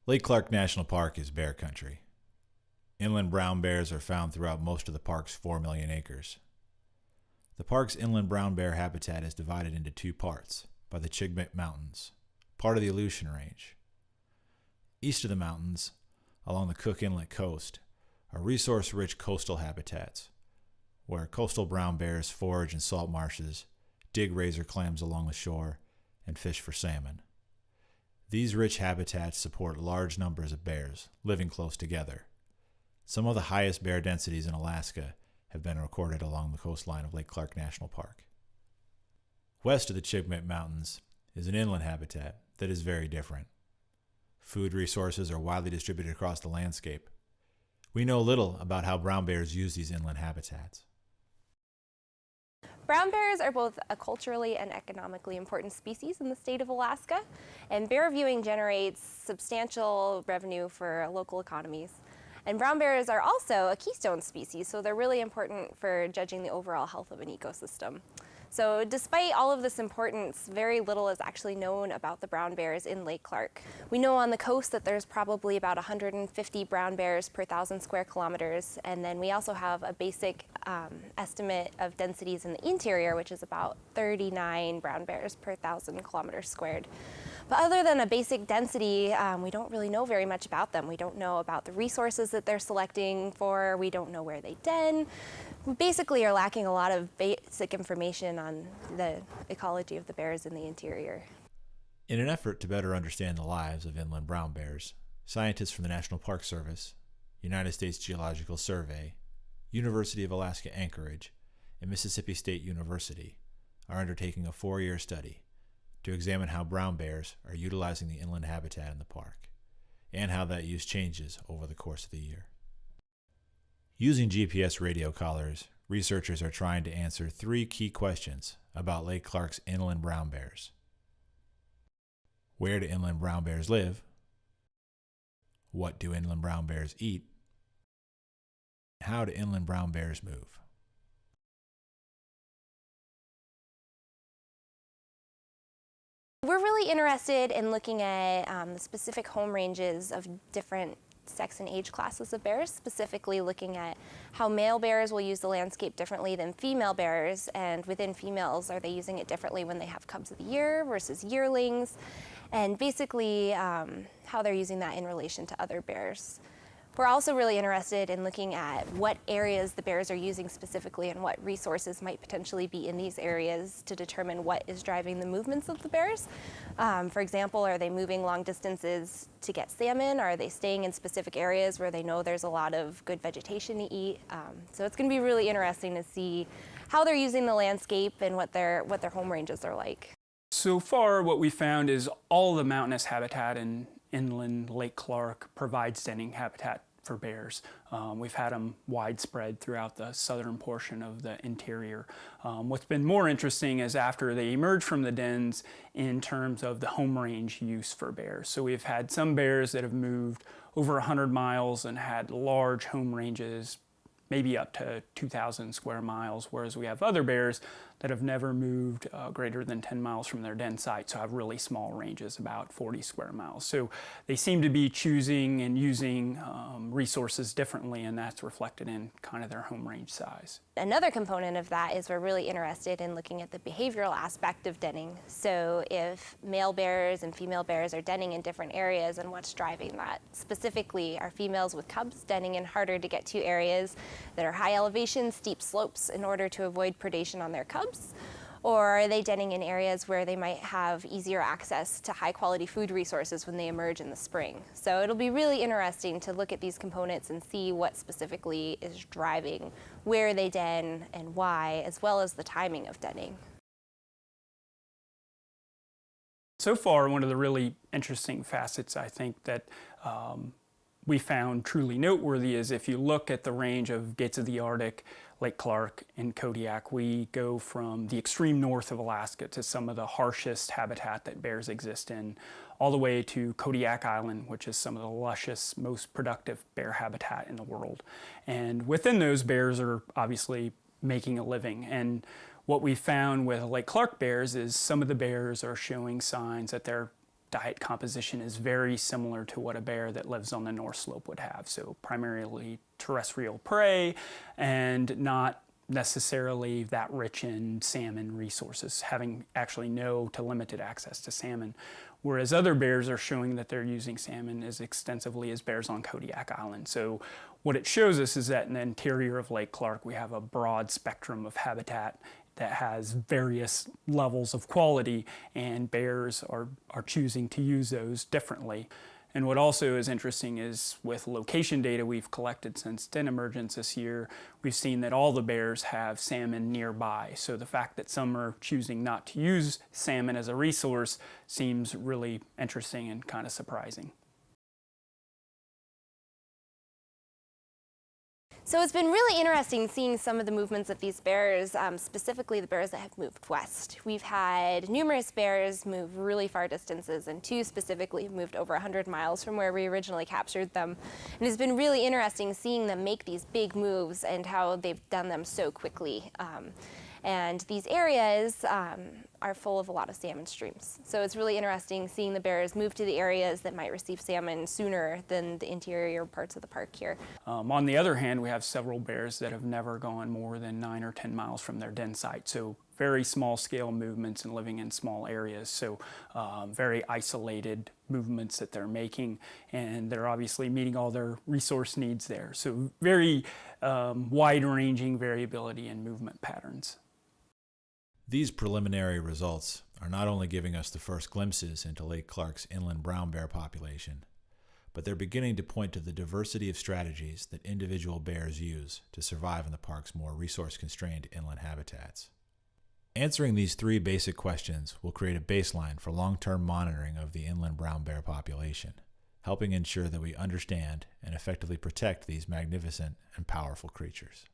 Lake Clark National Park is bear country. Inland brown bears are found throughout most of the park's 4 million acres. The park's inland brown bear habitat is divided into two parts by the Chigmit Mountains, part of the Aleutian Range. East of the mountains, along the Cook Inlet coast, are resource-rich coastal habitats, where coastal brown bears forage in salt marshes, dig razor clams along the shore, and fish for salmon. These rich habitats support large numbers of bears living close together. Some of the highest bear densities in Alaska have been recorded along the coastline of Lake Clark National Park. West of the Chigmit Mountains is an inland habitat that is very different. Food resources are widely distributed across the landscape. We know little about how brown bears use these inland habitats. Brown bears are both a culturally and economically important species in the state of Alaska, and bear viewing generates substantial revenue for local economies. And brown bears are also a keystone species, so they're really important for judging the overall health of an ecosystem. So despite all of this importance, very little is actually known about the brown bears in Lake Clark. We know on the coast that there's probably about 150 brown bears per 1,000 square kilometers, and then we also have a basic estimate of densities in the interior, which is about 39 brown bears per 1,000 kilometers squared. But other than a basic density, we don't really know very much about them. We don't know about the resources that they're selecting for. We don't know where they den. We basically are lacking a lot of basic information on the ecology of the bears in the interior. In an effort to better understand the lives of inland brown bears, scientists from the National Park Service, United States Geological Survey, University of Alaska Anchorage, and Mississippi State University are undertaking a 4-year study to examine how brown bears are utilizing the inland habitat in the park, and how that use changes over the course of the year. Using GPS radio collars, researchers are trying to answer 3 key questions about Lake Clark's inland brown bears. Where do inland brown bears live? What do inland brown bears eat? How do inland brown bears move? We're really interested in looking at the specific home ranges of different sex and age classes of bears, specifically looking at how male bears will use the landscape differently than female bears, and within females, are they using it differently when they have cubs of the year versus yearlings, and basically how they're using that in relation to other bears. We're also really interested in looking at what areas the bears are using specifically and what resources might potentially be in these areas to determine what is driving the movements of the bears. For example, are they moving long distances to get salmon? Are they staying in specific areas where they know there's a lot of good vegetation to eat? So it's going to be really interesting to see how they're using the landscape and what their home ranges are like. So far, what we found is all the mountainous habitat in inland Lake Clark provides denning habitat for bears. We've had them widespread throughout the southern portion of the interior. What's been more interesting is after they emerge from the dens in terms of the home range use for bears. So we've had some bears that have moved over 100 miles and had large home ranges, maybe up to 2,000 square miles, whereas we have other bears that have never moved greater than 10 miles from their den site, so have really small ranges, about 40 square miles. So they seem to be choosing and using resources differently, and that's reflected in kind of their home range size. Another component of that is we're really interested in looking at the behavioral aspect of denning. So if male bears and female bears are denning in different areas, and what's driving that. Specifically, are females with cubs denning in harder to get to areas that are high elevation, steep slopes in order to avoid predation on their cubs? Or are they denning in areas where they might have easier access to high quality food resources when they emerge in the spring? So it'll be really interesting to look at these components and see what specifically is driving where they den and why, as well as the timing of denning. So far, one of the really interesting facets, I think, that we found truly noteworthy is if you look at the range of Gates of the Arctic, Lake Clark, and Kodiak, we go from the extreme north of Alaska to some of the harshest habitat that bears exist in, all the way to Kodiak Island, which is some of the lushest, most productive bear habitat in the world. And within those, bears are obviously making a living. And what we found with Lake Clark bears is some of the bears are showing signs that they're diet composition is very similar to what a bear that lives on the North Slope would have. So primarily terrestrial prey and not necessarily that rich in salmon resources, having actually no to limited access to salmon. Whereas other bears are showing that they're using salmon as extensively as bears on Kodiak Island. So what it shows us is that in the interior of Lake Clark, we have a broad spectrum of habitat that has various levels of quality, and bears are choosing to use those differently. And what also is interesting is with location data we've collected since den emergence this year, we've seen that all the bears have salmon nearby. So the fact that some are choosing not to use salmon as a resource seems really interesting and kind of surprising. So it's been really interesting seeing some of the movements of these bears, specifically the bears that have moved west. We've had numerous bears move really far distances, and 2 specifically have moved over 100 miles from where we originally captured them. And it's been really interesting seeing them make these big moves and how they've done them so quickly. And these areas are full of a lot of salmon streams. So it's really interesting seeing the bears move to the areas that might receive salmon sooner than the interior parts of the park here. On the other hand, we have several bears that have never gone more than 9 or 10 miles from their den site. So very small scale movements and living in small areas. So very isolated movements that they're making, and they're obviously meeting all their resource needs there. So very wide-ranging variability in movement patterns. These preliminary results are not only giving us the first glimpses into Lake Clark's inland brown bear population, but they're beginning to point to the diversity of strategies that individual bears use to survive in the park's more resource-constrained inland habitats. Answering these 3 basic questions will create a baseline for long-term monitoring of the inland brown bear population, helping ensure that we understand and effectively protect these magnificent and powerful creatures.